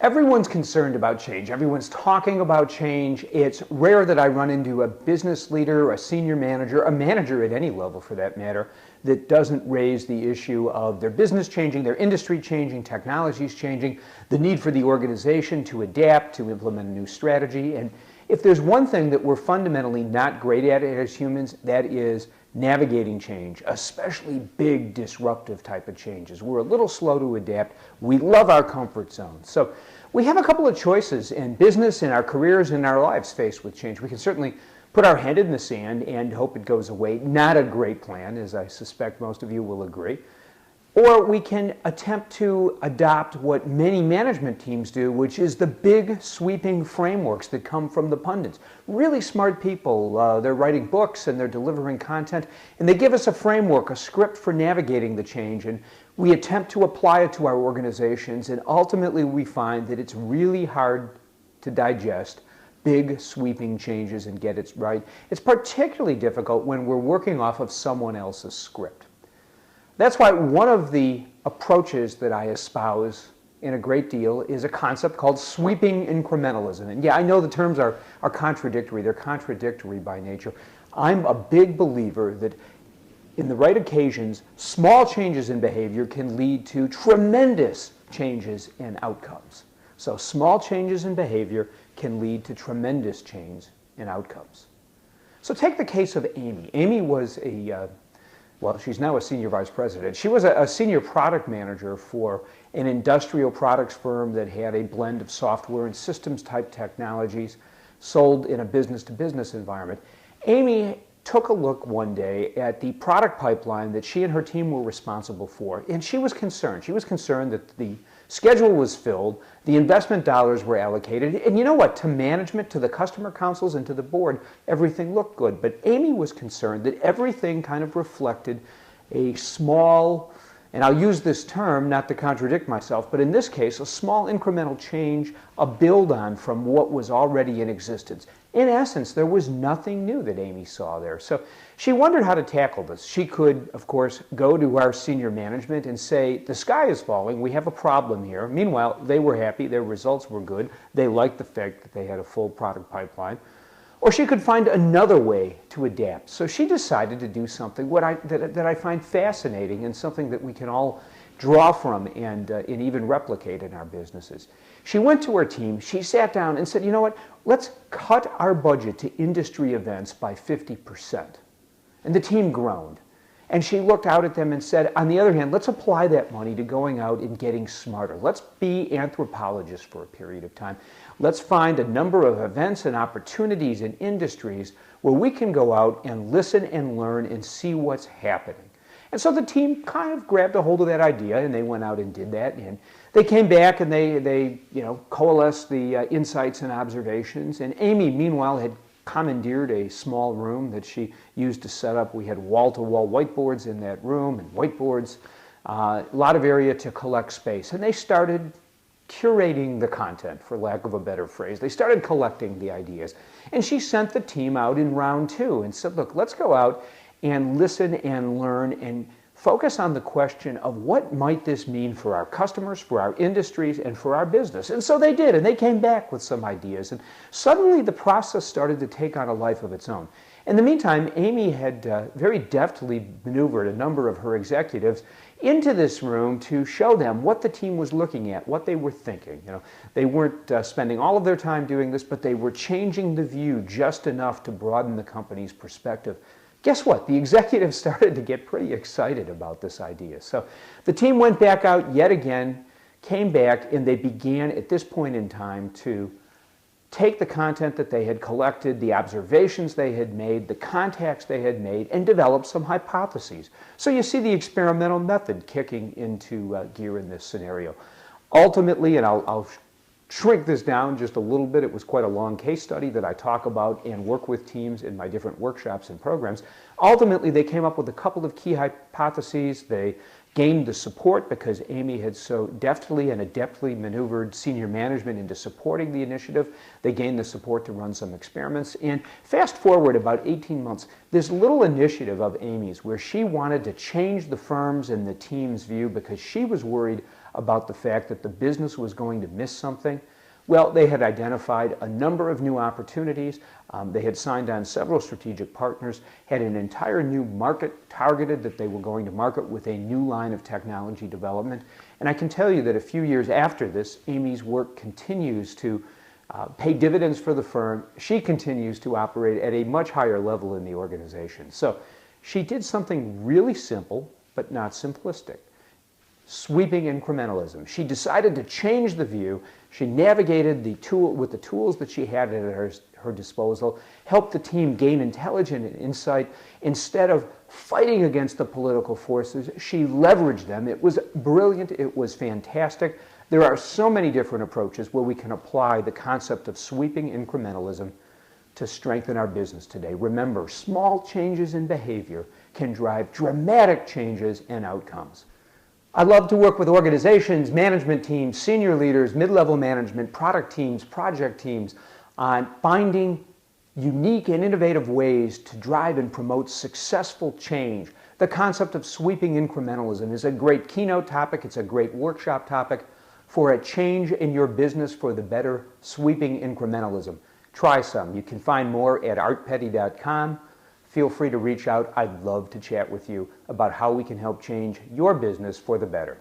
Everyone's concerned about change. Everyone's talking about change. It's rare that I run into a business leader, a senior manager, a manager at any level for that matter, that doesn't raise the issue of their business changing, their industry changing, technologies changing, the need for the organization to adapt, to implement a new strategy. And if there's one thing that we're fundamentally not great at as humans, that is navigating change, especially big disruptive type of changes. We're a little slow to adapt. We love our comfort zone. So we have a couple of choices in business, in our careers, in our lives faced with change. We can certainly put our head in the sand and hope it goes away. Not a great plan, as I suspect most of you will agree. Or we can attempt to adopt what many management teams do, which is the big sweeping frameworks that come from the pundits. Really smart people, they're writing books and they're delivering content, and they give us a framework, a script for navigating the change, and we attempt to apply it to our organizations, and ultimately we find that it's really hard to digest big sweeping changes and get it right. It's particularly difficult when we're working off of someone else's script. That's why one of the approaches that I espouse in a great deal is a concept called sweeping incrementalism. And yeah, I know the terms are contradictory. They're contradictory by nature. I'm a big believer that in the right occasions, small changes in behavior can lead to tremendous changes in outcomes. So small changes in behavior can lead to tremendous change in outcomes. So take the case of Amy. Amy was well, she's now a senior vice president. She was a senior product manager for an industrial products firm that had a blend of software and systems type technologies sold in a business-to-business environment. Amy took a look one day at the product pipeline that she and her team were responsible for, and she was concerned. She was concerned that the schedule was filled, the investment dollars were allocated, and you know what? To management, to the customer councils, and to the board, everything looked good. But Amy was concerned that everything kind of reflected a small, and I'll use this term not to contradict myself, but in this case, a small incremental change, a build-on from what was already in existence. In essence, there was nothing new that Amy saw there. So she wondered how to tackle this. She could, of course, go to our senior management and say, the sky is falling, we have a problem here. Meanwhile, they were happy, their results were good, they liked the fact that they had a full product pipeline. Or she could find another way to adapt. So she decided to do something that I find fascinating and something that we can all draw from and even replicate in our businesses. She went to her team, she sat down and said, you know what, let's cut our budget to industry events by 50%. And the team groaned. And she looked out at them and said, on the other hand, let's apply that money to going out and getting smarter. Let's be anthropologists for a period of time. Let's find a number of events and opportunities in industries where we can go out and listen and learn and see what's happening. And so the team kind of grabbed a hold of that idea and they went out and did that. And they came back and they coalesced the insights and observations. And Amy, meanwhile, had commandeered a small room that she used to set up. We had wall-to-wall whiteboards in that room and whiteboards, a lot of area to collect space. And they started curating the content, for lack of a better phrase. They started collecting the ideas. And she sent the team out in round 2 and said, look, let's go out and listen and learn and focus on the question of what might this mean for our customers, for our industries, and for our business. And so they did, and they came back with some ideas. And suddenly the process started to take on a life of its own. In the meantime, Amy had very deftly maneuvered a number of her executives into this room to show them what the team was looking at, what they were thinking. They weren't spending all of their time doing this, but they were changing the view just enough to broaden the company's perspective. Guess what? The executives started to get pretty excited about this idea. So the team went back out yet again, came back, and they began at this point in time to take the content that they had collected, the observations they had made, the contacts they had made, and develop some hypotheses. So you see the experimental method kicking into gear in this scenario. Ultimately, and I'll shrink this down just a little bit, it was quite a long case study that I talk about and work with teams in my different workshops and programs. Ultimately, they came up with a couple of key hypotheses. They gained the support because Amy had so deftly and adeptly maneuvered senior management into supporting the initiative. They gained the support to run some experiments. And fast forward about 18 months, this little initiative of Amy's where she wanted to change the firm's and the team's view because she was worried about the fact that the business was going to miss something? Well, they had identified a number of new opportunities. They had signed on several strategic partners, had an entire new market targeted that they were going to market with a new line of technology development. And I can tell you that a few years after this, Amy's work continues to pay dividends for the firm. She continues to operate at a much higher level in the organization. So she did something really simple, but not simplistic. Sweeping incrementalism. She decided to change the view. She navigated with the tools that she had at her disposal, helped the team gain intelligence and insight. Instead of fighting against the political forces, she leveraged them. It was brilliant. It was fantastic. There are so many different approaches where we can apply the concept of sweeping incrementalism to strengthen our business today. Remember, small changes in behavior can drive dramatic changes and outcomes. I love to work with organizations, management teams, senior leaders, mid-level management, product teams, project teams on finding unique and innovative ways to drive and promote successful change. The concept of sweeping incrementalism is a great keynote topic. It's a great workshop topic for a change in your business for the better, sweeping incrementalism. Try some. You can find more at artpetty.com. Feel free to reach out. I'd love to chat with you about how we can help change your business for the better.